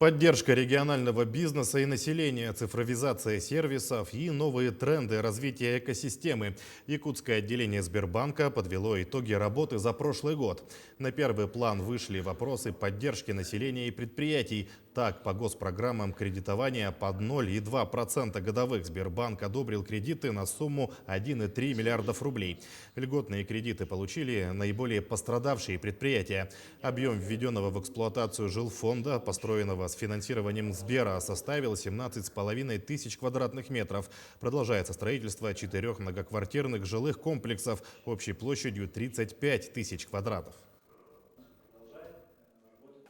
Поддержка регионального бизнеса и населения, цифровизация сервисов и новые тренды развития экосистемы. Якутское отделение Сбербанка подвело итоги работы за прошлый год. На первый план вышли вопросы поддержки населения и предприятий. Так, по госпрограммам кредитования под 0,2% годовых Сбербанк одобрил кредиты на сумму 1,3 миллиардов рублей. Льготные кредиты получили наиболее пострадавшие предприятия. Объем введенного в эксплуатацию жилфонда, построенного с финансированием Сбера, составил 17,5 тысяч квадратных метров. Продолжается строительство 4 многоквартирных жилых комплексов общей площадью 35 тысяч квадратов.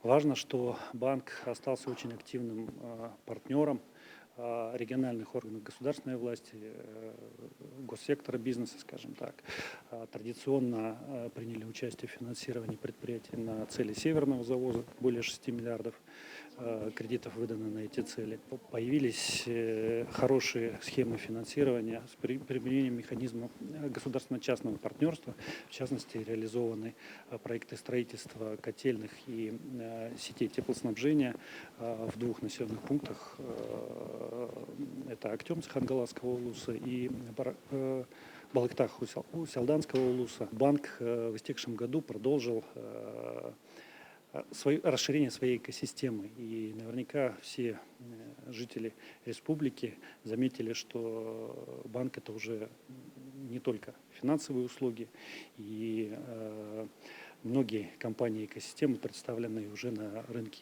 Важно, что банк остался очень активным партнером региональных органов государственной власти, госсектора бизнеса, скажем так. Традиционно приняли участие в финансировании предприятий на цели северного завоза, более 6 миллиардов кредитов выдано на эти цели. Появились хорошие схемы финансирования с применением механизмов государственно-частного партнерства. В частности, реализованы проекты строительства котельных и сетей теплоснабжения в двух населенных пунктах. Это Актемск Хангаласского улуса и Балыктах Усялданского улуса. Банк в истекшем году продолжил расширение своей экосистемы. И наверняка все жители республики заметили, что банк — это уже не только финансовые услуги, и многие компании экосистемы представлены уже на рынке